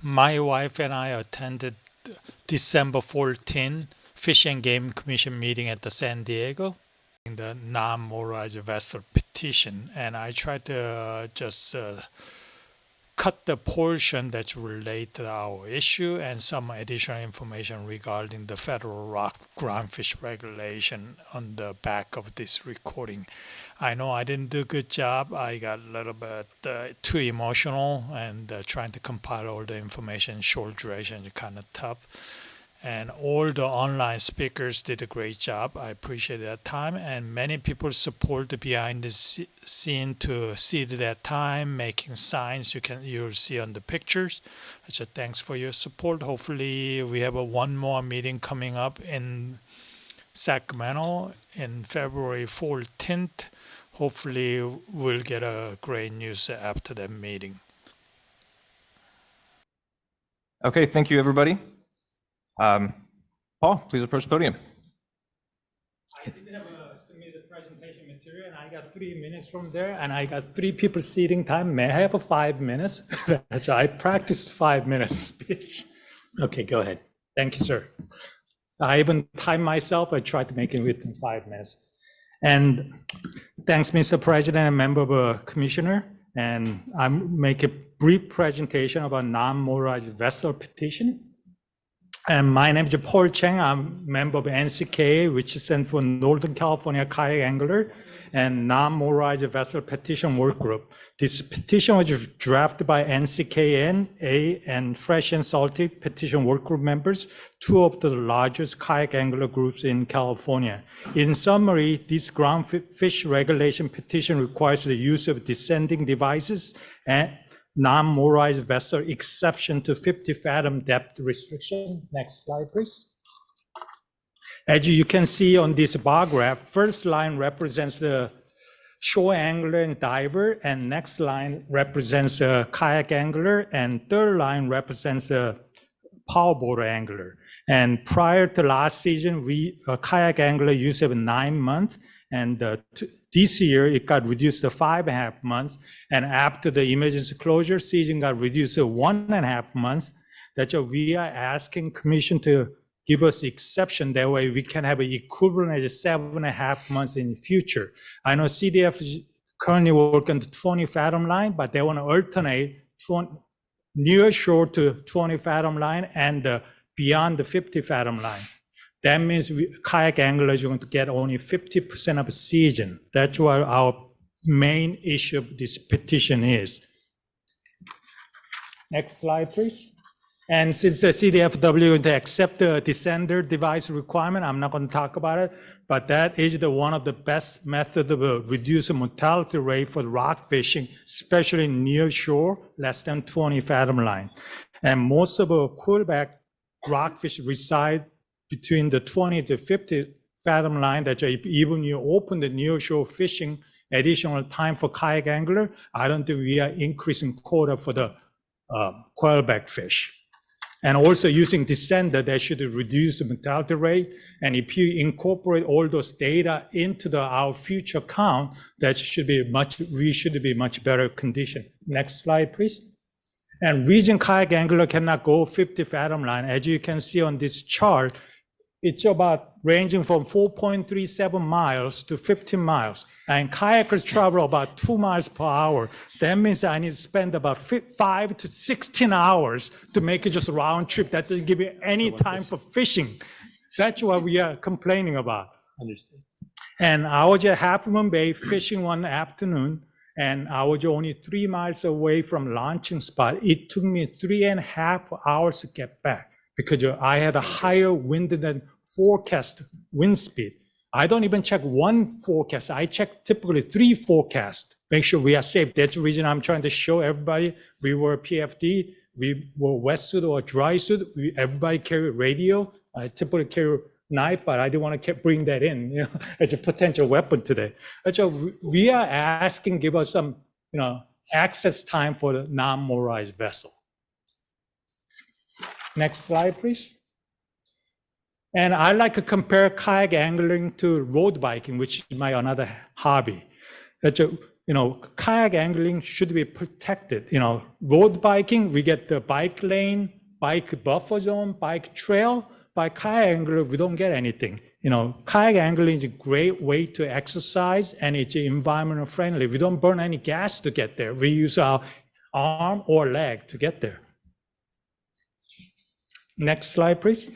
My wife and I attended December 14 Fish and Game Commission meeting at the San Diego in the Non-Motorized Vessel Petition, and I tried to just cut the portion that's related to our issue and some additional information regarding the federal rock groundfish regulation on the back of this recording. I know I didn't do a good job. I got a little bit too emotional and trying to compile all the information, short duration, kind of tough. And all the online speakers did a great job. I appreciate that time, and many people support the behind the scene to see that time, making signs you'll see on the pictures. So thanks for your support. Hopefully we have one more meeting coming up in Sacramento in February 14th. Hopefully we'll get a great news after that meeting. Okay, thank you, everybody. Paul, please approach the podium. I didn't have submitted presentation material, and I got 3 minutes from there, and I got 3 people seating time. May I have 5 minutes? I practiced 5 minutes speech. Okay, go ahead. Thank you, sir. I even timed myself. I tried to make it within 5 minutes. And thanks, Mr. President and member of the commissioner. And I'm make a brief presentation about non-motorized vessel petition. And my name is Paul Cheng. I'm a member of NCKA, which stands for Northern California Kayak Angler and Non-Motorized Vessel Petition Work Group. This petition was drafted by NCKA and Fresh and Salty Petition Work Group members, 2 of the largest kayak angler groups in California. In summary, this groundfish regulation petition requires the use of descending devices and non-motorized vessel exception to 50 fathom depth restriction. Next slide, please. As you can see on this bar graph, first line represents the shore angler and diver, and next line represents a kayak angler, and third line represents a powerboat angler. And prior to last season, a kayak angler used to have 9 months, and this year it got reduced to 5.5 months. And after the emergency closure, season got reduced to 1.5 months. That's why we are asking Commission to give us exception. That way we can have an equivalent of 7.5 months in the future. I know CDF is currently working the 20 fathom line, but they want to alternate near shore to 20 fathom line and beyond the 50 fathom line. That means kayak anglers are going to get only 50% of the season. That's what our main issue of this petition is. Next slide, please. And since the CDFW they accept the descender device requirement, I'm not going to talk about it, but that is one of the best methods of reducing mortality rate for rock fishing, especially near shore, less than 20 fathom line. And most of the quillback rockfish reside between the 20 to 50 fathom line. That even you open the near shore fishing, additional time for kayak angler, I don't think we are increasing quota for the quillback fish. And also using descender, that should reduce the mortality rate. And if you incorporate all those data into our future count, that should be we should be much better condition. Next slide, please. And region kayak angler cannot go 50 fathom line. As you can see on this chart, it's about ranging from 4.37 miles to 15 miles. And kayakers travel about 2 miles per hour. That means I need to spend about 5 to 16 hours to make it just a round trip. That doesn't give you any time for fishing. That's what we are complaining about. Understood. And I was at Half Moon Bay fishing one afternoon, and I was only 3 miles away from launching spot. It took me 3.5 hours to get back because I had a higher wind than forecast wind speed. I don't even check one forecast. I check typically 3 forecasts. Make sure we are safe. That's the reason I'm trying to show everybody we were PFD, we were wetsuit or dry suit. Everybody carry radio. I typically carry knife, but I didn't want to bring that in, as a potential weapon today. So we are asking, give us some, access time for the non-motorized vessel. Next slide, please. And I like to compare kayak angling to road biking, which is my another hobby. kayak angling should be protected. Road biking, we get the bike lane, bike buffer zone, bike trail. By kayak angler, we don't get anything. Kayak angling is a great way to exercise, and it's environmental friendly. We don't burn any gas to get there. We use our arm or leg to get there. Next slide, please.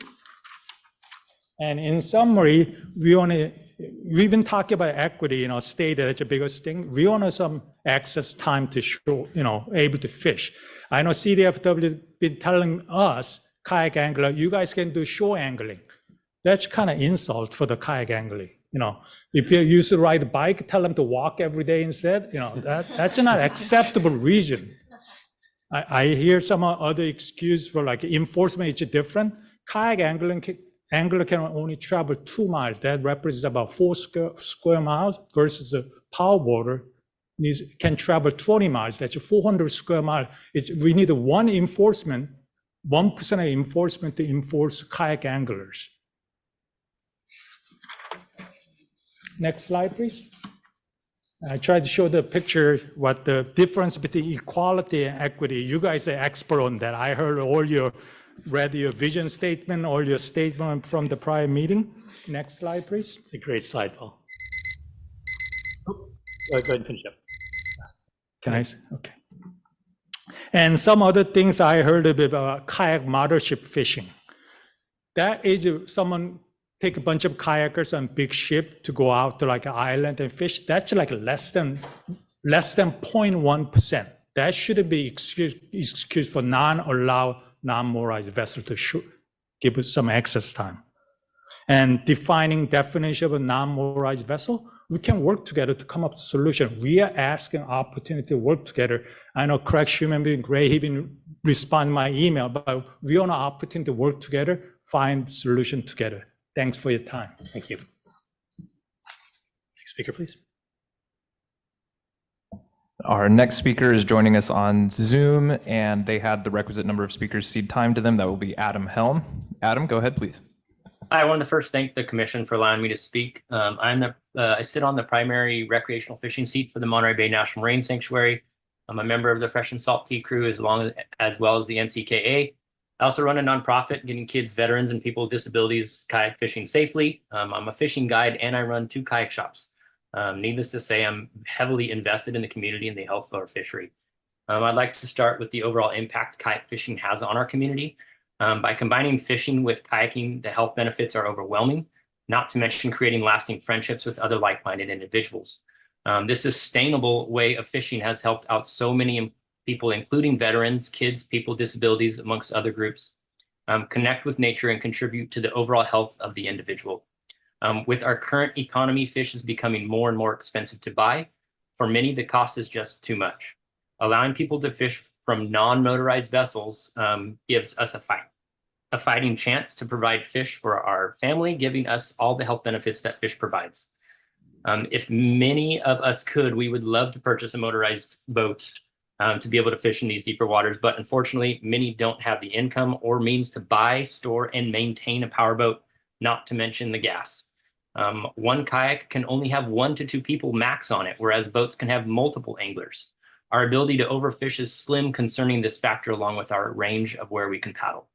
And in summary, we've been talking about equity, state that's the biggest thing. We want some access time to show, able to fish. I know CDFW been telling us, kayak angler, you guys can do shore angling. That's kind of insult for the kayak angling. If you used to ride a bike, tell them to walk every day instead. That's not acceptable reason. I hear some other excuse for like enforcement is different. Kayak angler can only travel 2 miles. That represents about 4 square miles versus a power boater can travel 20 miles. That's 400 square miles. We need 1% of enforcement to enforce kayak anglers. Next slide, please. I tried to show the picture, what the difference between equality and equity. You guys are expert on that. I heard read your vision statement, all your statement from the prior meeting. Next slide, please. It's a great slide, Paul. Go ahead and finish up. Can I? Okay. And some other things I heard a bit about kayak mothership fishing. That is someone take a bunch of kayakers on big ship to go out to like an island and fish. That's like less than 0.1%. That shouldn't be excuse for non-motorized vessel to give us some access time. And defining definition of a non-motorized vessel, we can work together to come up with a solution. We are asking opportunity to work together. I know Craig Schumann been great, he been responding to my email, but we want an opportunity to work together, find solution together. Thanks for your time. Thank you. Next speaker, please. Our next speaker is joining us on Zoom, and they had the requisite number of speakers cede time to them. That will be Adam Helm. Adam, go ahead, please. I wanted to first thank the commission for allowing me to speak. I sit on the primary recreational fishing seat for the Monterey Bay National Marine Sanctuary. I'm a member of the Fresh and Salty crew as well as the NCKA. I also run a nonprofit getting kids, veterans, and people with disabilities kayak fishing safely. I'm a fishing guide and I run 2 kayak shops. Needless to say, I'm heavily invested in the community and the health of our fishery. I'd like to start with the overall impact kayak fishing has on our community. By combining fishing with kayaking, the health benefits are overwhelming, not to mention creating lasting friendships with other like-minded individuals. This sustainable way of fishing has helped out so many people, including veterans, kids, people with disabilities, amongst other groups, connect with nature and contribute to the overall health of the individual. With our current economy, fish is becoming more and more expensive to buy. For many, the cost is just too much. Allowing people to fish from non-motorized vessels gives us a fighting chance to provide fish for our family, giving us all the health benefits that fish provides. If many of us could, we would love to purchase a motorized boat to be able to fish in these deeper waters. But unfortunately, many don't have the income or means to buy, store, and maintain a powerboat, not to mention the gas. One kayak can only have 1 to 2 people max on it, whereas boats can have multiple anglers. Our ability to overfish is slim concerning this factor, along with our range of where we can paddle.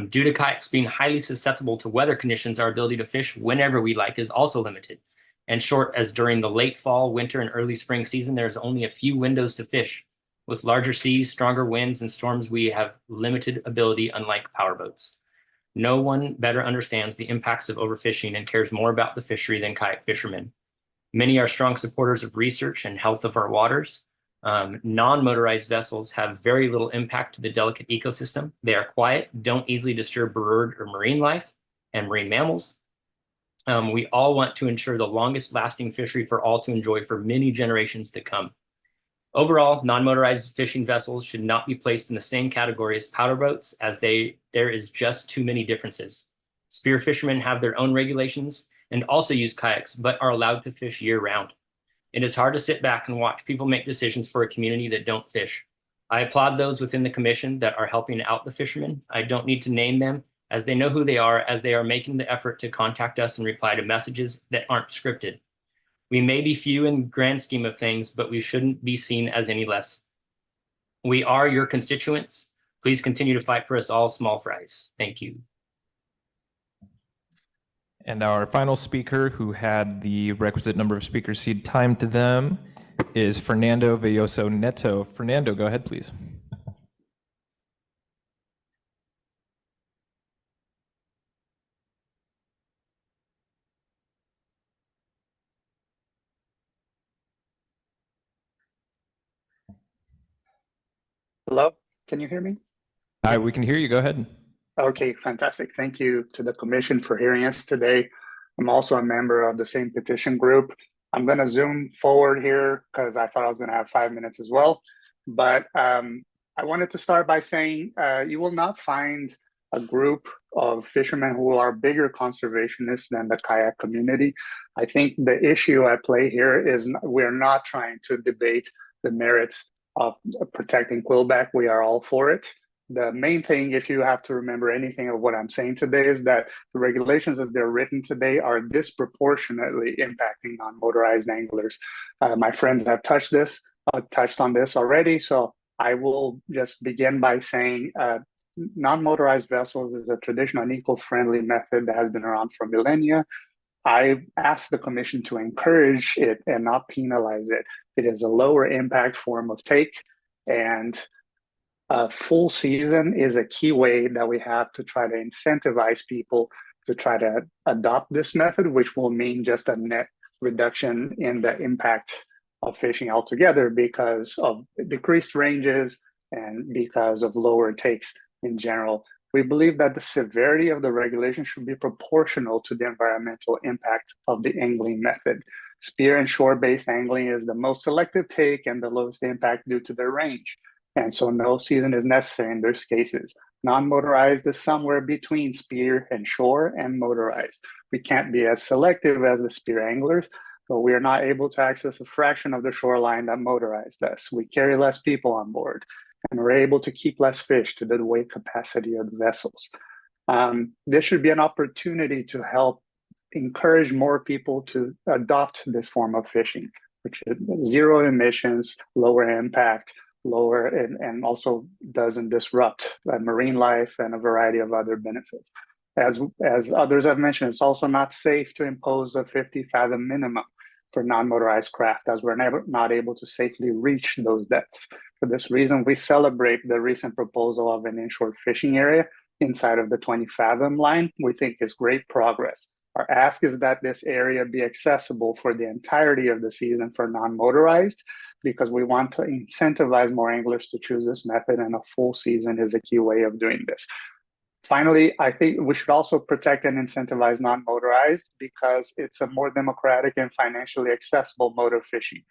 Due to kayaks being highly susceptible to weather conditions, our ability to fish whenever we like is also limited. And short as during the late fall, winter, and early spring season, there's only a few windows to fish. With larger seas, stronger winds, and storms, we have limited ability, unlike powerboats. No one better understands the impacts of overfishing and cares more about the fishery than kayak fishermen. Many are strong supporters of research and health of our waters. Non-motorized vessels have very little impact to the delicate ecosystem. They are quiet, don't easily disturb bird or marine life and marine mammals. We all want to ensure the longest lasting fishery for all to enjoy for many generations to come. Overall, non-motorized fishing vessels should not be placed in the same category as powerboats, as there is just too many differences. Spear fishermen have their own regulations and also use kayaks, but are allowed to fish year-round. It is hard to sit back and watch people make decisions for a community that don't fish. I applaud those within the commission that are helping out the fishermen. I don't need to name them, as they know who they are, as they are making the effort to contact us and reply to messages that aren't scripted. We may be few in grand scheme of things, but we shouldn't be seen as any less. We are your constituents. Please continue to fight for us all small fries. Thank you. And our final speaker, who had the requisite number of speakers cede time to them, is Fernando Velloso Neto. Fernando, go ahead, please. Hello, can you hear me? We can hear you. Go ahead. Okay, fantastic. Thank you to the commission for hearing us today. I'm also a member of the same petition group. I'm going to zoom forward here because I thought I was going to have 5 minutes as well. But I wanted to start by saying you will not find a group of fishermen who are bigger conservationists than the kayak community. I think the issue at play here is we're not trying to debate the merits of protecting quillback. We are all for it. The main thing, if you have to remember anything of what I'm saying today, is that the regulations as they're written today are disproportionately impacting non-motorized anglers. My friends have touched on this already, so I will just begin by saying non-motorized vessels is a traditional and eco-friendly method that has been around for millennia. I asked the commission to encourage it and not penalize it. It is a lower impact form of take, and a full season is a key way that we have to try to incentivize people to try to adopt this method, which will mean just a net reduction in the impact of fishing altogether because of decreased ranges and because of lower takes in general. We believe that the severity of the regulation should be proportional to the environmental impact of the angling method. Spear and shore-based angling is the most selective take and the lowest impact due to their range. And so no season is necessary in those cases. Non-motorized is somewhere between spear and shore and motorized. We can't be as selective as the spear anglers, but we are not able to access a fraction of the shoreline that motorized does. We carry less people on board, and we're able to keep less fish to the weight capacity of the vessels. This should be an opportunity to help encourage more people to adopt this form of fishing, which is zero emissions, lower impact, lower and also doesn't disrupt marine life and a variety of other benefits. As others have mentioned, it's also not safe to impose a 50 fathom minimum for non-motorized craft, as we're not able to safely reach those depths. For this reason, we celebrate the recent proposal of an inshore fishing area inside of the 20 fathom line. We think is great progress. Our ask is that this area be accessible for the entirety of the season for non-motorized, because we want to incentivize more anglers to choose this method, and a full season is a key way of doing this. Finally, I think we should also protect and incentivize non-motorized because it's a more democratic and financially accessible mode of fishing.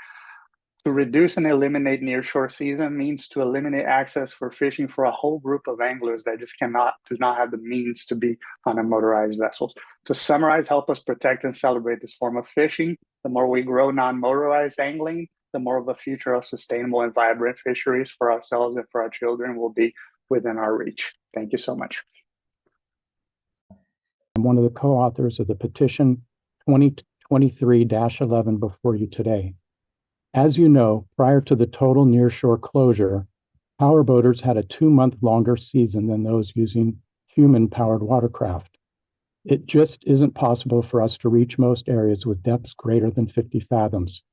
To reduce and eliminate nearshore season means to eliminate access for fishing for a whole group of anglers that just do not have the means to be on a motorized vessels. To summarize, help us protect and celebrate this form of fishing. The more we grow non-motorized angling, the more of a future of sustainable and vibrant fisheries for ourselves and for our children will be within our reach. Thank you so much. I'm one of the co-authors of the petition 2023-11 before you today. As you know, prior to the total nearshore closure, powerboaters had a 2-month longer season than those using human-powered watercraft. It just isn't possible for us to reach most areas with depths greater than 50 fathoms.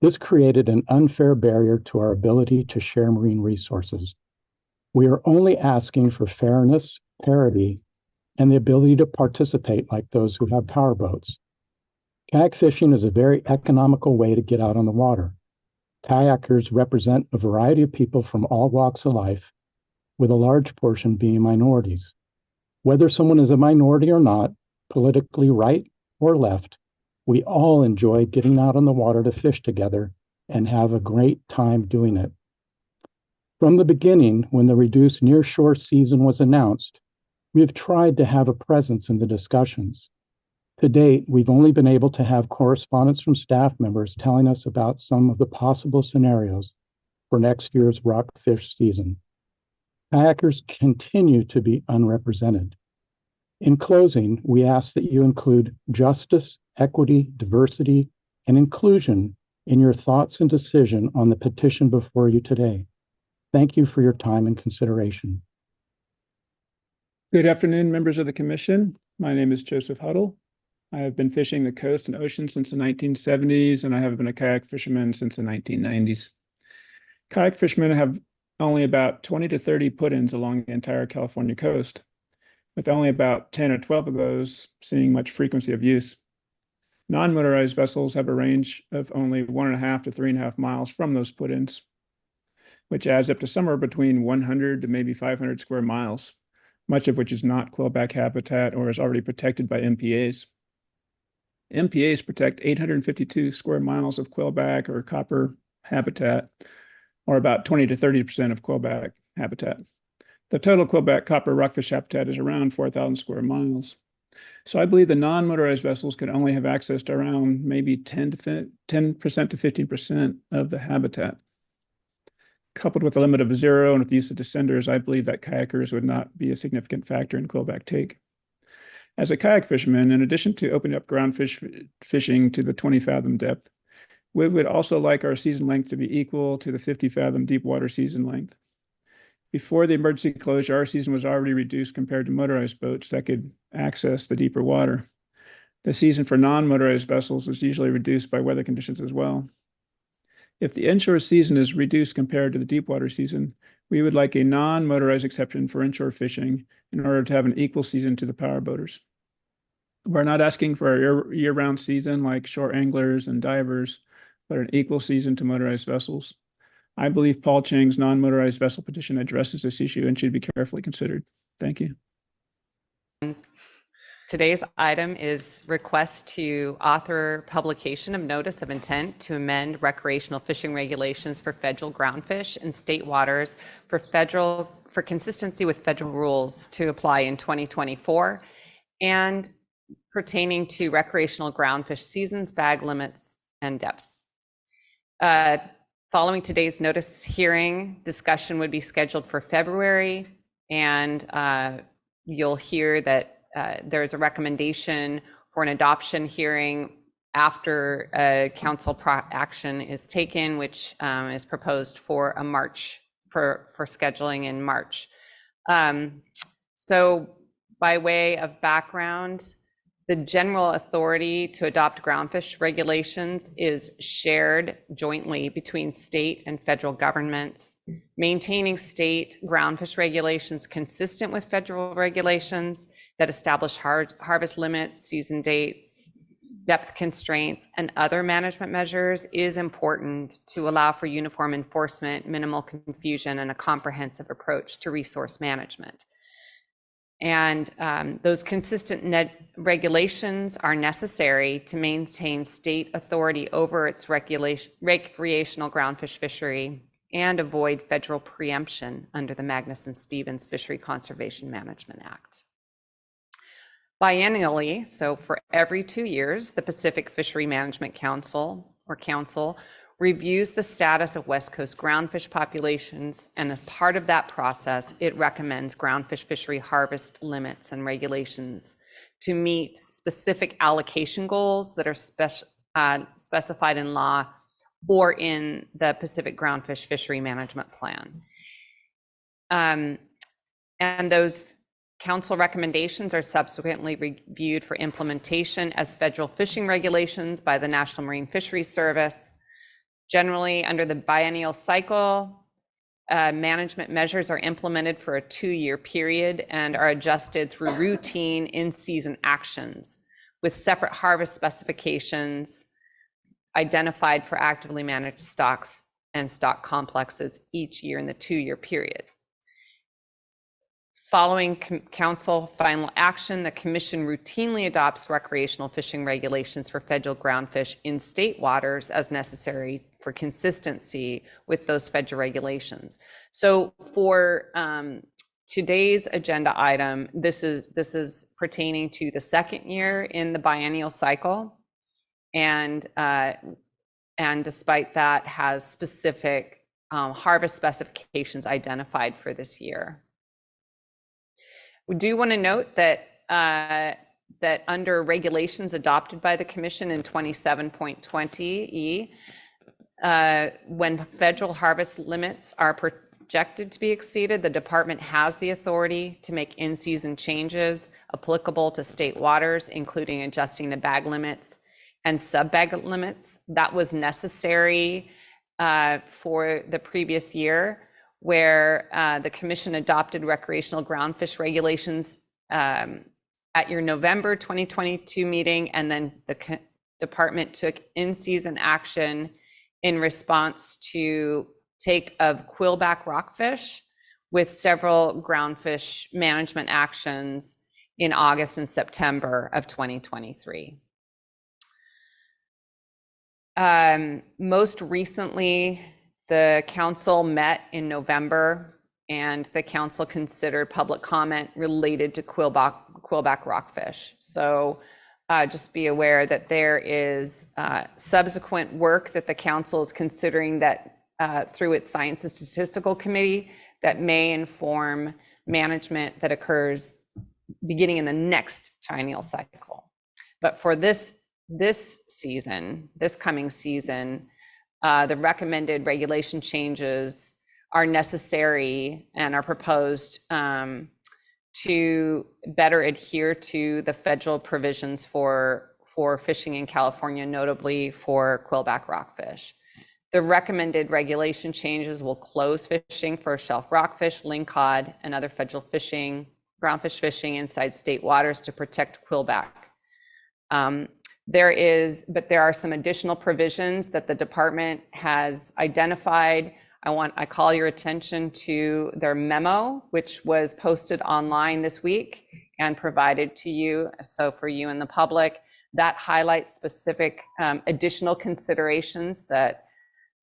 This created an unfair barrier to our ability to share marine resources. We are only asking for fairness, parity, and the ability to participate like those who have powerboats. Kayak fishing is a very economical way to get out on the water. Kayakers represent a variety of people from all walks of life, with a large portion being minorities. Whether someone is a minority or not, politically right or left, we all enjoy getting out on the water to fish together and have a great time doing it. From the beginning, when the reduced nearshore season was announced, we have tried to have a presence in the discussions. To date, we've only been able to have correspondence from staff members telling us about some of the possible scenarios for next year's rockfish season. Kayakers continue to be unrepresented. In closing, we ask that you include justice, equity, diversity, and inclusion in your thoughts and decision on the petition before you today. Thank you for your time and consideration. Good afternoon, members of the commission. My name is Joseph Huddle. I have been fishing the coast and ocean since the 1970s, and I have been a kayak fisherman since the 1990s. Kayak fishermen have only about 20 to 30 put-ins along the entire California coast, with only about 10 or 12 of those seeing much frequency of use. Non-motorized vessels have a range of only 1.5 to 3.5 miles from those put-ins, which adds up to somewhere between 100 to maybe 500 square miles, much of which is not quillback habitat or is already protected by MPAs. MPAs protect 852 square miles of quillback or copper habitat, or about 20 to 30% of quillback habitat. The total quillback copper rockfish habitat is around 4,000 square miles. So I believe the non-motorized vessels can only have access to around maybe 10% to 15% of the habitat. Coupled with a limit of 0 and with the use of descenders, I believe that kayakers would not be a significant factor in quillback take. As a kayak fisherman, in addition to opening up ground fishing to the 20 fathom depth, we would also like our season length to be equal to the 50 fathom deep water season length. Before the emergency closure, our season was already reduced compared to motorized boats that could access the deeper water. The season for non-motorized vessels is usually reduced by weather conditions as well. If the inshore season is reduced compared to the deep water season, we would like a non-motorized exception for inshore fishing in order to have an equal season to the power boaters. We're not asking for a year-round season like shore anglers and divers, but an equal season to motorized vessels. I believe Paul Chang's non-motorized vessel petition addresses this issue and should be carefully considered. Thank you. Today's item is request to author publication of notice of intent to amend recreational fishing regulations for federal groundfish in state waters for consistency with federal rules to apply in 2024 and pertaining to recreational groundfish seasons, bag limits, and depths. Following today's notice hearing, discussion would be scheduled for February, and you'll hear that there is a recommendation for an adoption hearing after council action is taken, which is proposed for a March, for scheduling in March. So by way of background, the general authority to adopt groundfish regulations is shared jointly between state and federal governments. Maintaining state groundfish regulations consistent with federal regulations that establish harvest limits, season dates, depth constraints, and other management measures is important to allow for uniform enforcement, minimal confusion, and a comprehensive approach to resource management. And those consistent regulations are necessary to maintain state authority over its recreational groundfish fishery and avoid federal preemption under the Magnuson-Stevens Fishery Conservation Management Act. Biennially, so for every 2 years, the Pacific Fishery Management Council, or Council, reviews the status of West Coast groundfish populations, and as part of that process, it recommends groundfish fishery harvest limits and regulations to meet specific allocation goals that are specified in law or in the Pacific Groundfish Fishery Management Plan. And those council recommendations are subsequently reviewed for implementation as federal fishing regulations by the National Marine Fisheries Service. Generally, under the biennial cycle, management measures are implemented for a 2-year period and are adjusted through routine in-season actions with separate harvest specifications identified for actively managed stocks and stock complexes each year in the 2-year period. Following council final action, the commission routinely adopts recreational fishing regulations for federal groundfish in state waters as necessary for consistency with those federal regulations. So for today's agenda item, this is pertaining to the second year in the biennial cycle, and despite that has specific harvest specifications identified for this year. We do want to note that that under regulations adopted by the commission in 27.20E, when federal harvest limits are projected to be exceeded, the department has the authority to make in-season changes applicable to state waters, including adjusting the bag limits and sub-bag limits. That was necessary for the previous year, where the commission adopted recreational groundfish regulations at your November 2022 meeting, and then the department took in-season action in response to take of quillback rockfish, with several groundfish management actions in August and September of 2023. Most recently, the council met in November, and the council considered public comment related to quillback rockfish. So just be aware that there is subsequent work that the council is considering that through its Science and Statistical Committee that may inform management that occurs beginning in the next triennial cycle. But for this coming season, the recommended regulation changes are necessary and are proposed to better adhere to the federal provisions for fishing in California, notably for quillback rockfish. The recommended regulation changes will close fishing for shelf rockfish, lingcod, and other federal fishing, groundfish fishing inside state waters to protect quillback. There are some additional provisions that the department has identified. I call your attention to their memo, which was posted online this week and provided to you. So for you and the public, that highlights specific additional considerations that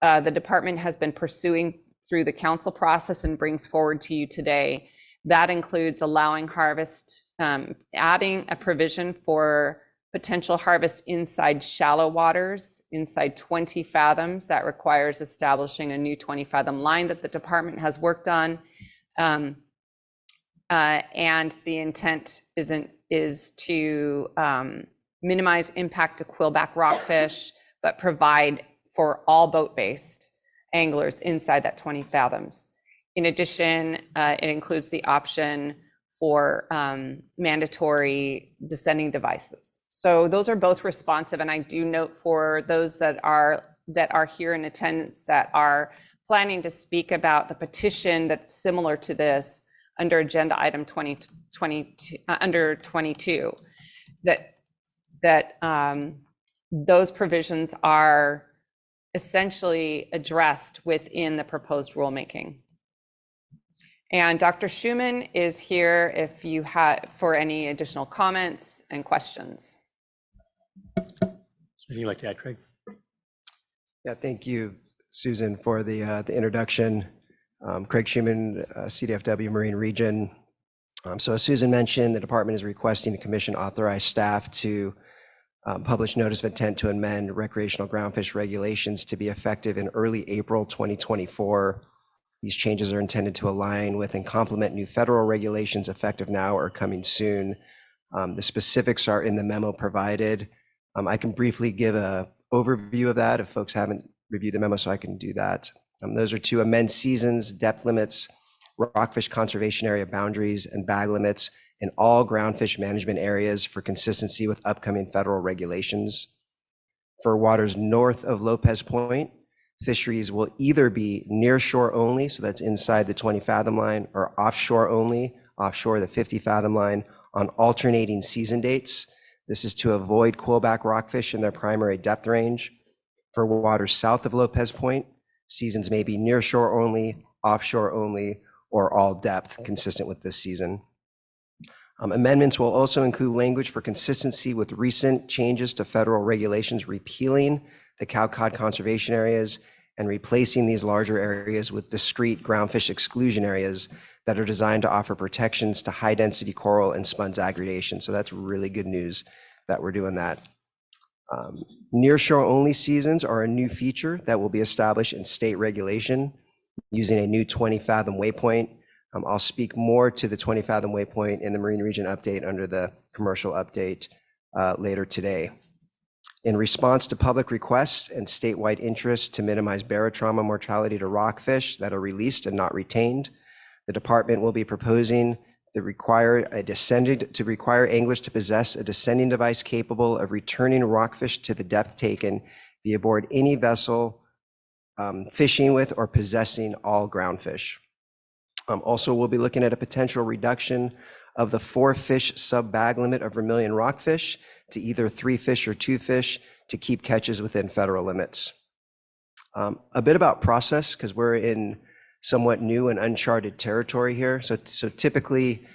the department has been pursuing through the council process and brings forward to you today. That includes allowing harvest, adding a provision for potential harvest inside shallow waters, inside 20 fathoms. That requires establishing a new 20-fathom line that the department has worked on. And the intent is to minimize impact to quillback rockfish, but provide for all boat-based anglers inside that 20 fathoms. In addition, it includes the option for mandatory descending devices. So those are both responsive, and I do note for those that are here in attendance that are planning to speak about the petition that's similar to this under agenda item 2022, under 22, that those provisions are essentially addressed within the proposed rulemaking. And Dr. Schumann is here if you have for any additional comments and questions. Anything you'd like to add, Craig? Yeah, thank you, Susan, for the introduction. Craig Schumann, CDFW Marine Region. So as Susan mentioned, the department is requesting the commission authorize staff to publish notice of intent to amend recreational groundfish regulations to be effective in early April 2024. These changes are intended to align with and complement new federal regulations effective now or coming soon. The specifics are in the memo provided. I can briefly give an overview of that if folks haven't reviewed the memo, so I can do that. Those are to amend seasons, depth limits, rockfish conservation area boundaries, and bag limits in all groundfish management areas for consistency with upcoming federal regulations. For waters north of Lopez Point, fisheries will either be near shore only, so that's inside the 20 fathom line, or offshore only, offshore the 50 fathom line, on alternating season dates. This is to avoid quillback rockfish in their primary depth range. For waters south of Lopez Point, seasons may be near shore only, offshore only, or all depth consistent with this season. Amendments will also include language for consistency with recent changes to federal regulations repealing the cow-cod conservation areas and replacing these larger areas with discrete groundfish exclusion areas that are designed to offer protections to high-density coral and sponge aggregation. So that's really good news that we're doing that. Nearshore only seasons are a new feature that will be established in state regulation using a new 20 fathom waypoint. I'll speak more to the 20 fathom waypoint in the Marine Region update under the commercial update later today. In response to public requests and statewide interest to minimize barotrauma mortality to rockfish that are released and not retained, the department will be proposing to require anglers to possess a descending device capable of returning rockfish to the depth taken via aboard any vessel fishing with or possessing all groundfish. Also, we'll be looking at a potential reduction of the 4-fish sub-bag limit of vermilion rockfish to either 3 fish or 2 fish to keep catches within federal limits. A bit about process, because we're in somewhat new and uncharted territory here. So typically,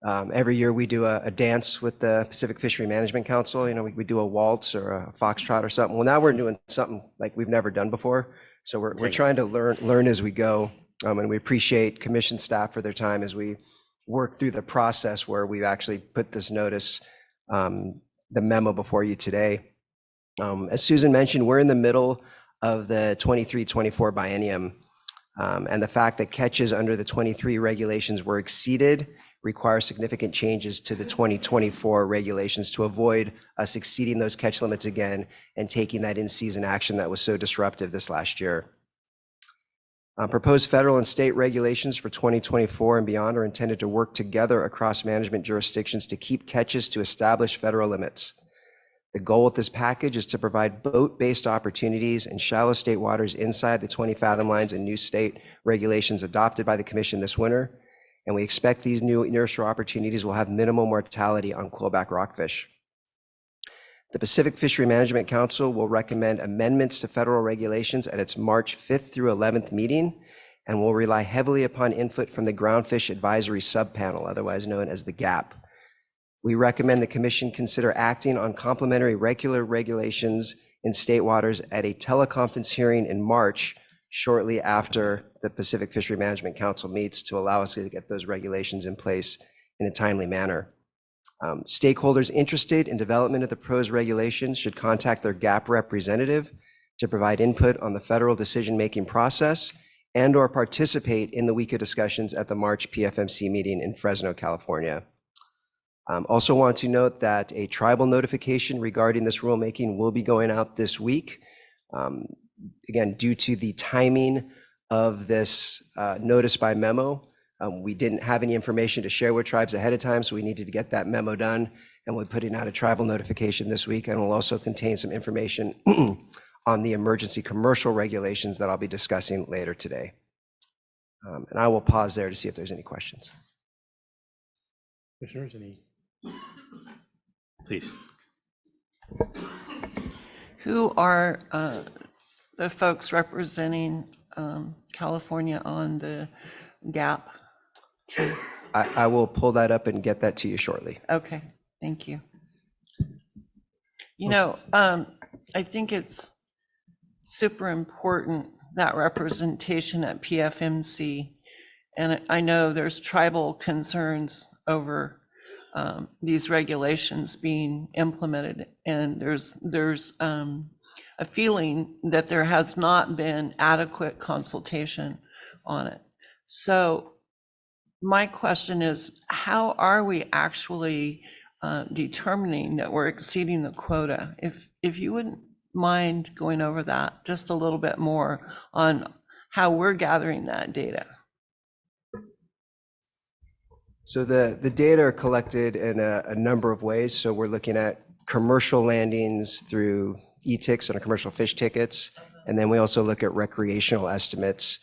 every year we do a dance with the Pacific Fishery Management Council. You know, we do a waltz or a foxtrot or something. Well, now we're doing something like we've never done before. So we're trying to learn as we go. And we appreciate commission staff for their time as we work through the process where we've actually put this notice, the memo before you today. As Susan mentioned, we're in the middle of the 23-24 biennium. And the fact that catches under the 23 regulations were exceeded requires significant changes to the 2024 regulations to avoid us exceeding those catch limits again and taking that in-season action that was so disruptive this last year. Proposed federal and state regulations for 2024 and beyond are intended to work together across management jurisdictions to keep catches to established federal limits. The goal with this package is to provide boat-based opportunities in shallow state waters inside the 20 fathom lines and new state regulations adopted by the Commission this winter. And we expect these new nearshore opportunities will have minimal mortality on quillback rockfish. The Pacific Fishery Management Council will recommend amendments to federal regulations at its March 5th through 11th meeting and will rely heavily upon input from the Groundfish Advisory Subpanel, otherwise known as the GAP. We recommend the Commission consider acting on complementary regular regulations in state waters at a teleconference hearing in March, shortly after the Pacific Fishery Management Council meets, to allow us to get those regulations in place in a timely manner. Stakeholders interested in development of the proposed regulations should contact their GAP representative to provide input on the federal decision-making process and/or participate in the week of discussions at the March PFMC meeting in Fresno, California. Also want to note that a tribal notification regarding this rulemaking will be going out this week. Again, due to the timing of this notice by memo, we didn't have any information to share with tribes ahead of time, so we needed to get that memo done, and we're putting out a tribal notification this week, and will also contain some information on the emergency commercial regulations that I'll be discussing later today. And I will pause there to see if there's any questions. Commissioners, any? Please. Who are the folks representing California on the GAP? I will pull that up and get that to you shortly. Okay, thank you. You know, I think it's super important, that representation at PFMC. And I know there's tribal concerns over these regulations being implemented. And there's a feeling that there has not been adequate consultation on it. So my question is, how are we actually determining that we're exceeding the quota? If you wouldn't mind going over that just a little bit more on how we're gathering that data. So the data are collected in a number of ways. So we're looking at commercial landings through e-ticks and commercial fish tickets. And then we also look at recreational estimates,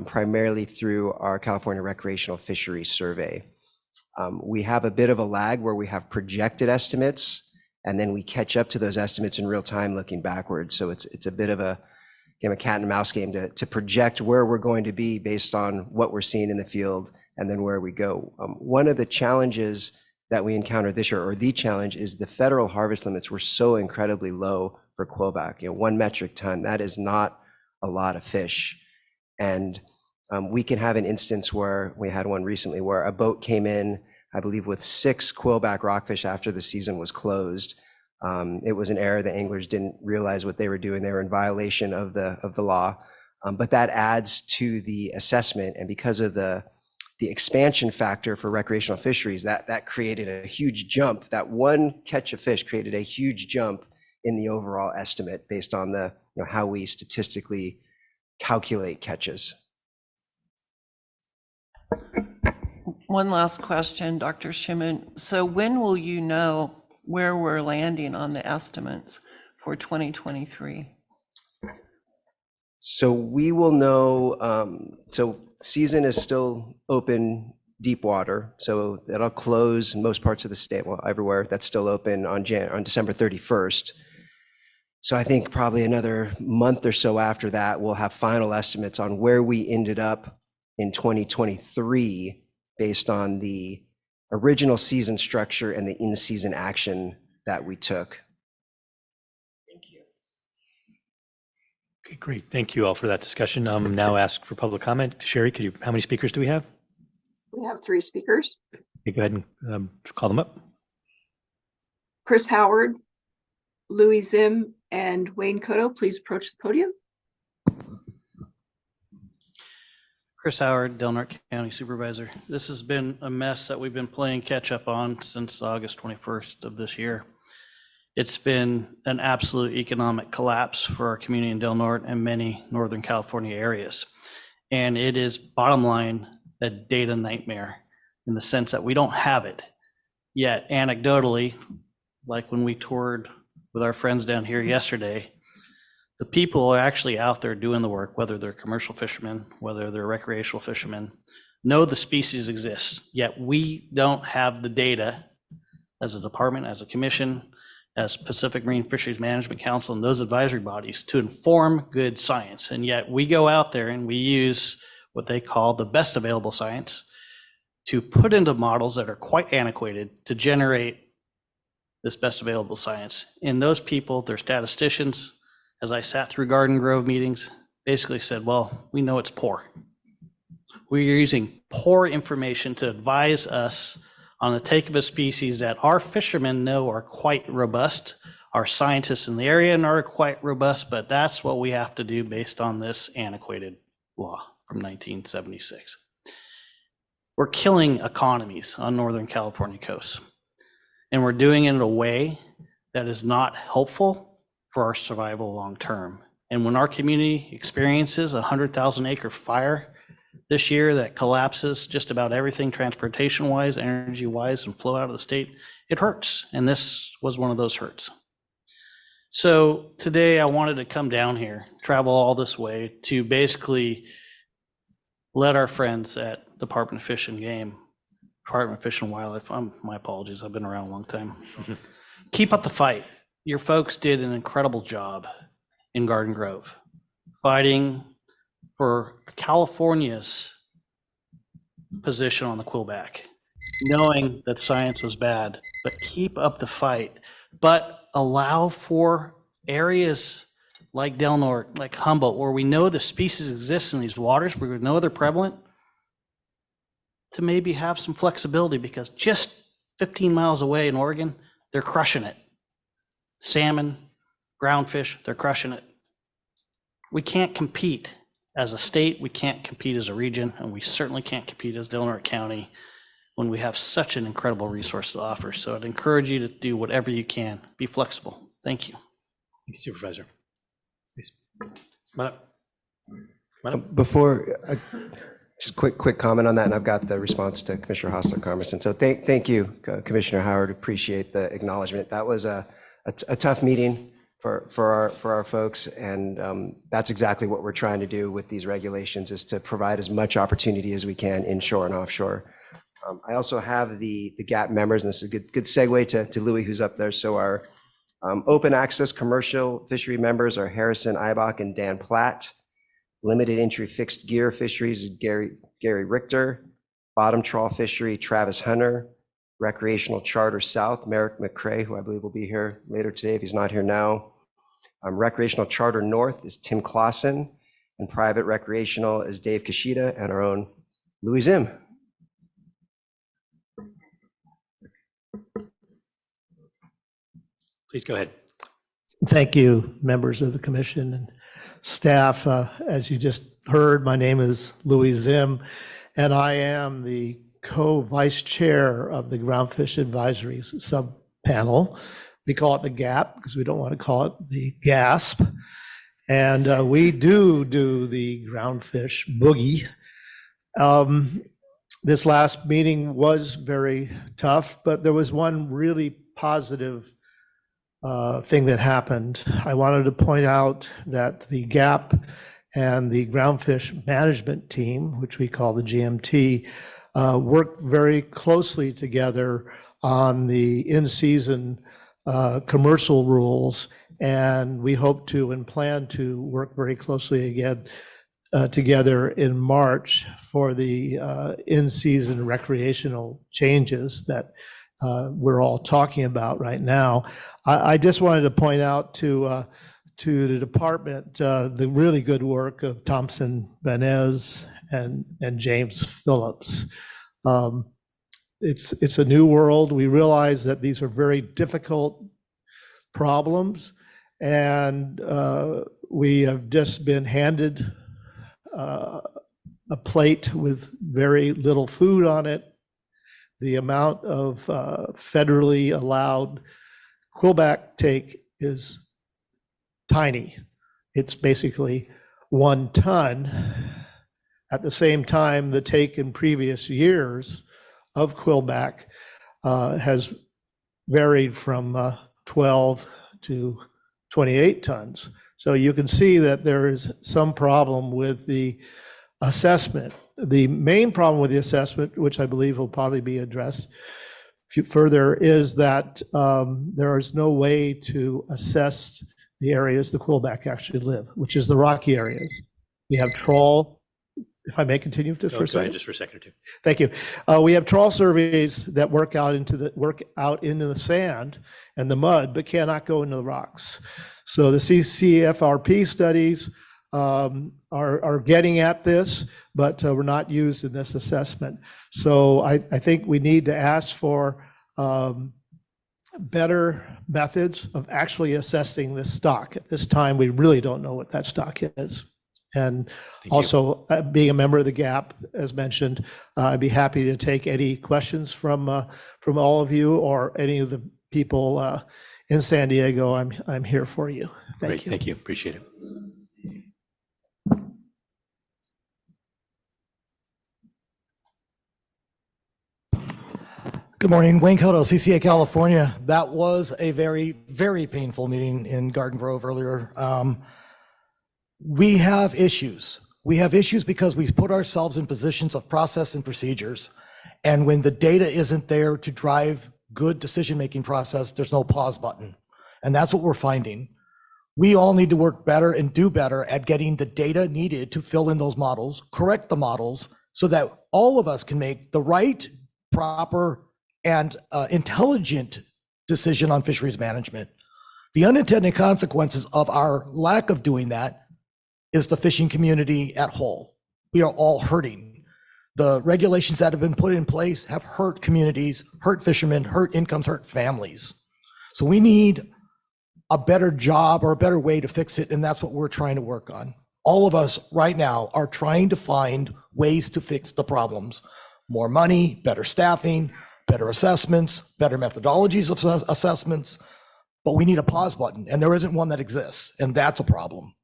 primarily through our California Recreational Fisheries Survey. We have a bit of a lag where we have projected estimates, and then we catch up to those estimates in real time looking backwards. So it's a bit of a cat and mouse game to project where we're going to be based on what we're seeing in the field and then where we go. One of the challenges that we encountered this year, or the challenge, is the federal harvest limits were so incredibly low for quillback. 1 metric ton, that is not a lot of fish. And we can have an instance where we had one recently where a boat came in, I believe, with 6 quillback rockfish after the season was closed. It was an error. The anglers didn't realize what they were doing. They were in violation of the law. But that adds to the assessment. And because of the the expansion factor for recreational fisheries, that created a huge jump. That one catch of fish created a huge jump in the overall estimate based on the, how we statistically calculate catches. One last question, Dr. Shimon. So when will you know where we're landing on the estimates for 2023? So we will know, so season is still open deep water. So that'll close in most parts of the state, well, everywhere that's still open on December 31st. So I think probably another month or so after that, we'll have final estimates on where we ended up in 2023 based on the original season structure and the in-season action that we took. Thank you. Okay, great. Thank you all for that discussion. Now ask for public comment. Sherry, how many speakers do we have? We have 3 speakers. Okay, go ahead and call them up. Chris Howard, Louis Zim, and Wayne Cotto, please approach the podium. Chris Howard, Del Norte County Supervisor. This has been a mess that we've been playing catch up on since August 21st of this year. It's been an absolute economic collapse for our community in Del Norte and many Northern California areas. And it is, bottom line, a data nightmare in the sense that we don't have it yet. Anecdotally, like when we toured with our friends down here yesterday, the people are actually out there doing the work, whether they're commercial fishermen, whether they're recreational fishermen, know the species exists, yet we don't have the data as a department, as a commission, as Pacific Marine Fisheries Management Council and those advisory bodies to inform good science. And yet we go out there and we use what they call the best available science to put into models that are quite antiquated to generate this best available science. And those people, they're statisticians, as I sat through Garden Grove meetings, basically said, well, we know it's poor. We're using poor information to advise us on the take of a species that our fishermen know are quite robust. Our scientists in the area are quite robust, but that's what we have to do based on this antiquated law from 1976. We're killing economies on Northern California coasts, and we're doing it in a way that is not helpful for our survival long term. And when our community experiences a 100,000 acre fire this year that collapses just about everything transportation wise, energy wise, and flow out of the state, it hurts. And this was one of those hurts. So today I wanted to come down here, travel all this way to basically let our friends at Department of Fish and Game, Department of Fish and Wildlife, my apologies, I've been around a long time, keep up the fight. Your folks did an incredible job in Garden Grove, fighting for California's position on the quillback, knowing that science was bad, but keep up the fight, but allow for areas like Del Norte, like Humboldt, where we know the species exists in these waters, where we know they're prevalent, to maybe have some flexibility, because just 15 miles away in Oregon, they're crushing it. Salmon, groundfish, they're crushing it. We can't compete as a state, we can't compete as a region, and we certainly can't compete as Del Norte County when we have such an incredible resource to offer. So I'd encourage you to do whatever you can. Be flexible. Thank you. Thank you, Supervisor. Please. Come on up. Before, just quick comment on that, and I've got the response to Commissioner Hostler-Carmerson. So thank you, Commissioner Howard. Appreciate the acknowledgement. That was a tough meeting for our folks, and that's exactly what we're trying to do with these regulations, is to provide as much opportunity as we can inshore and offshore. I also have the GAP members, and this is a good segue to Louis, who's up there. So our open access commercial fishery members are Harrison Eibach and Dan Platt. Limited entry fixed gear fisheries, Gary Richter. Bottom trawl fishery, Travis Hunter. Recreational charter south, Merrick McCrae, who I believe will be here later today if he's not here now. Recreational charter north is Tim Clausen, and private recreational is Dave Kashida and our own Louis Zim. Please go ahead. Thank you, members of the commission and staff. As you just heard, my name is Louis Zim, and I am the co-vice chair of the Groundfish Advisory Sub-Panel. We call it the GAP because we don't want to call it the GASP. And we do the groundfish boogie. This last meeting was very tough, but there was one really positive thing that happened. I wanted to point out that the GAP and the groundfish management team, which we call the GMT, worked very closely together on the in-season commercial rules, and we hope to and plan to work very closely again together in March for the in-season recreational changes that we're all talking about right now. I just wanted to point out to the department the really good work of Thompson Benez and James Phillips. It's a new world. We realize that these are very difficult problems, and we have just been handed a plate with very little food on it. The amount of federally allowed quillback take is tiny. It's basically 1 ton. At the same time, the take in previous years of quillback has varied from 12 to 28 tons. So you can see that there is some problem with the assessment. The main problem with the assessment, which I believe will probably be addressed further, is that there is no way to assess the areas the quillback actually live, which is the rocky areas. We have trawl. If I may continue just for a second. Just for a second or two. Thank you. We have trawl surveys that work out into the sand and the mud, but cannot go into the rocks. So the CCFRP studies are getting at this, but were not used in this assessment. So I think we need to ask for better methods of actually assessing this stock. At this time, we really don't know what that stock is. And also, being a member of the GAP, as mentioned, I'd be happy to take any questions from all of you or any of the people in San Diego. I'm here for you. Thank you. Thank you. Appreciate it. Good morning, Wayne Cotto, CCA California. That was a very, very painful meeting in Garden Grove earlier. We have issues. We have issues because we've put ourselves in positions of process and procedures. And when the data isn't there to drive good decision-making process, there's no pause button. And that's what we're finding. We all need to work better and do better at getting the data needed to fill in those models, correct the models, so that all of us can make the right, proper, and intelligent decision on fisheries management. The unintended consequences of our lack of doing that is the fishing community at whole. We are all hurting. The regulations that have been put in place have hurt communities, hurt fishermen, hurt incomes, hurt families. So we need a better job or a better way to fix it, and that's what we're trying to work on. All of us right now are trying to find ways to fix the problems. More money, better staffing, better assessments, better methodologies of assessments, but we need a pause button, and there isn't one that exists, and that's a problem.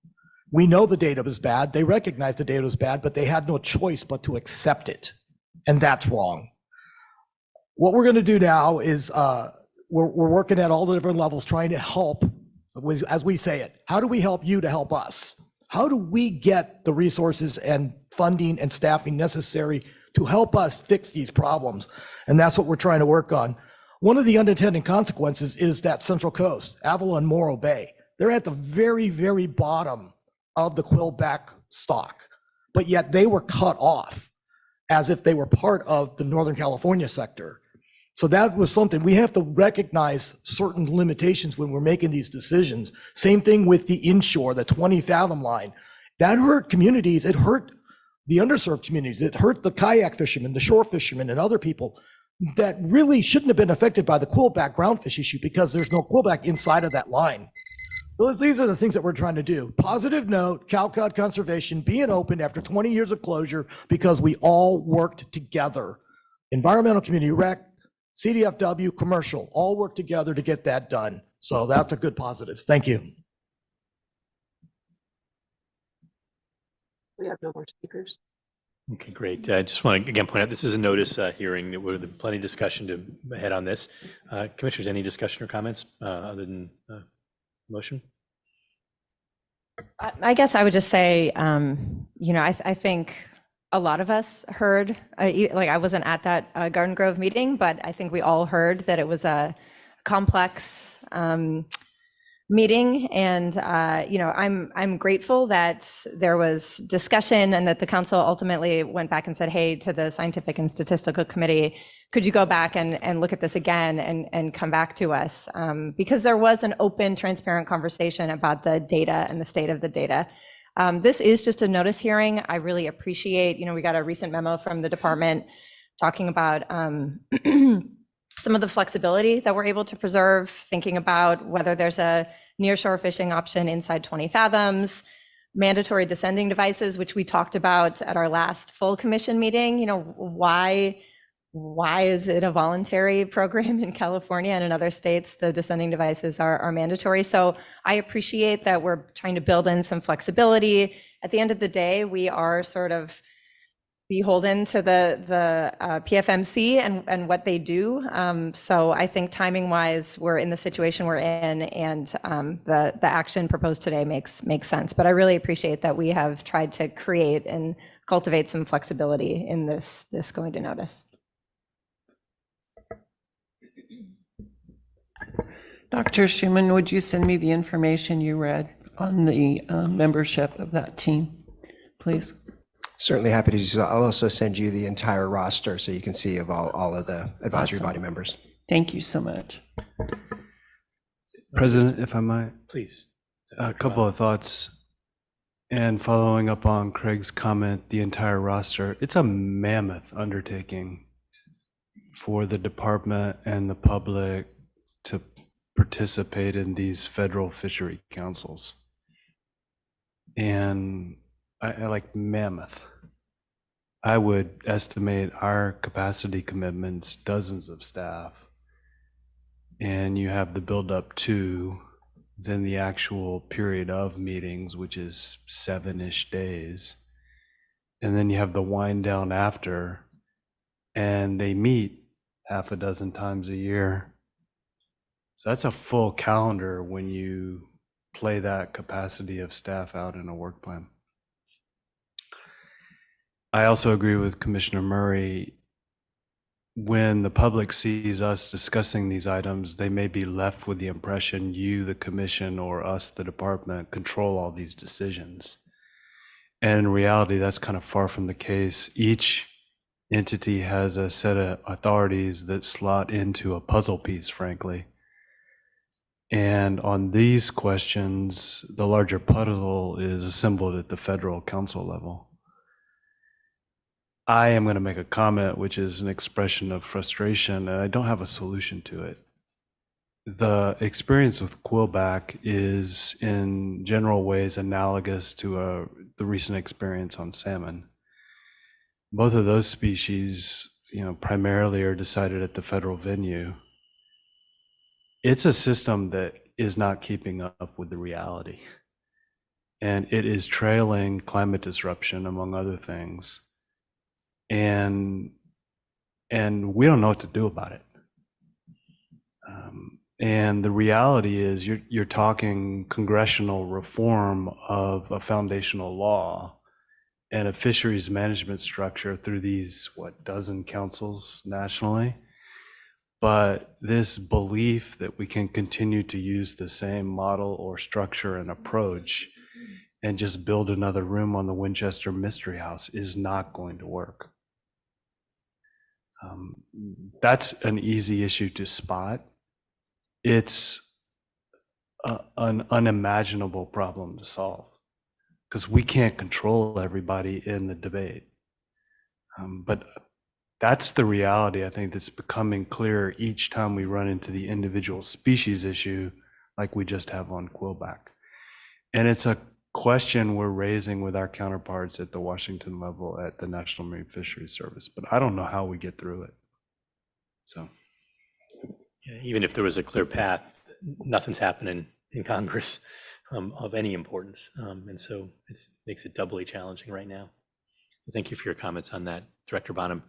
We know the data was bad. They recognized the data was bad, but they had no choice but to accept it, and that's wrong. What we're going to do now is we're working at all the different levels trying to help, as we say it, how do we help you to help us? How do we get the resources and funding and staffing necessary to help us fix these problems? And that's what we're trying to work on. One of the unintended consequences is that Central Coast, Avalon, Morro Bay, they're at the very, very bottom of the quillback stock, but yet they were cut off as if they were part of the Northern California sector. So that was something we have to recognize certain limitations when we're making these decisions. Same thing with the inshore, the 20 fathom line. That hurt communities. It hurt the underserved communities. It hurt the kayak fishermen, the shore fishermen, and other people that really shouldn't have been affected by the quillback groundfish issue because there's no quillback inside of that line. Well, these are the things that we're trying to do. Positive note, Calcott Conservation being open after 20 years of closure because we all worked together. Environmental Community Rec, CDFW, commercial, all worked together to get that done. So that's a good positive. Thank you. We have no more speakers. Okay, great. I just want to again point out this is a notice hearing. There were plenty of discussion to head on this. Commissioners, any discussion or comments other than motion? I guess I would just say, I think a lot of us heard, like I wasn't at that Garden Grove meeting, but I think we all heard that it was a complex meeting. And, I'm grateful that there was discussion and that the council ultimately went back and said, hey, to the Scientific and Statistical Committee, could you go back and look at this again and come back to us? Because there was an open, transparent conversation about the data and the state of the data. This is just a notice hearing. I really appreciate, we got a recent memo from the department talking about some of the flexibility that we're able to preserve, thinking about whether there's a nearshore fishing option inside 20 fathoms, mandatory descending devices, which we talked about at our last full commission meeting. Why is it a voluntary program in California and in other states? The descending devices are mandatory. So I appreciate that we're trying to build in some flexibility. At the end of the day, we are sort of beholden to the PFMC and what they do. So I think timing wise, we're in the situation we're in, and the action proposed today makes sense. But I really appreciate that we have tried to create and cultivate some flexibility in this going to notice. Dr. Schuman, would you send me the information you read on the membership of that team, please? Certainly happy to do so. I'll also send you the entire roster so you can see of all of the advisory body members. Thank you so much. President, if I might, Please. a couple of thoughts. And following up on Craig's comment, the entire roster, it's a mammoth undertaking for the department and the public to participate in these federal fishery councils. And I like mammoth. I would estimate our capacity commitments, dozens of staff, and you have the build up to then the actual period of meetings, which is 7-ish days. And then you have the wind down after, and they meet half a dozen times a year. So that's a full calendar when you play that capacity of staff out in a work plan. I also agree with Commissioner Murray. When the public sees us discussing these items, they may be left with the impression you, the commission, or us, the department, control all these decisions. And in reality, that's kind of far from the case. Each entity has a set of authorities that slot into a puzzle piece, frankly. And on these questions, the larger puzzle is assembled at the federal council level. I am going to make a comment, which is an expression of frustration, and I don't have a solution to it. The experience with quillback is in general ways analogous to the recent experience on salmon. Both of those species, primarily are decided at the federal venue. It's a system that is not keeping up with the reality. And it is trailing climate disruption, among other things. And we don't know what to do about it. And the reality is you're talking congressional reform of a foundational law and a fisheries management structure through these, dozen councils nationally. But this belief that we can continue to use the same model or structure and approach and just build another room on the Winchester Mystery House is not going to work. That's an easy issue to spot. It's an unimaginable problem to solve because we can't control everybody in the debate. But that's the reality, I think, that's becoming clearer each time we run into the individual species issue like we just have on Quillback. And it's a question we're raising with our counterparts at the Washington level at the National Marine Fisheries Service, but I don't know how we get through it. So. Yeah, even if there was a clear path, nothing's happening in Congress of any importance. And so it makes it doubly challenging right now. So thank you for your comments on that, Director Bonham.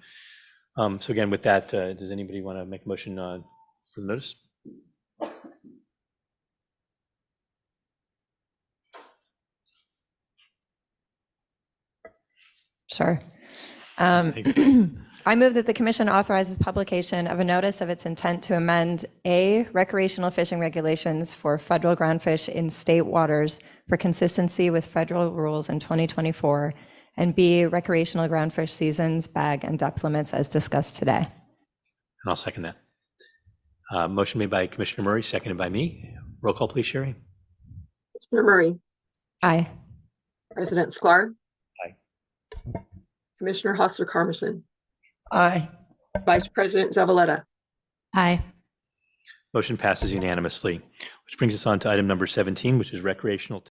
So again, with that, does anybody want to make a motion for the notice? Sure. Thanks. I move that the commission authorizes publication of a notice of its intent to amend A, recreational fishing regulations for federal groundfish in state waters for consistency with federal rules in 2024, and B, recreational groundfish seasons, bag, and depth limits as discussed today. And I'll second that. Motion made by Commissioner Murray, seconded by me. Roll call, please, Sherry. Commissioner Murray, Aye. President Sklar. Aye. Commissioner Hostler-Carmerson, Aye. Vice President Zavaleta. Aye. Motion passes unanimously, which brings us on to item number 17, which is recreational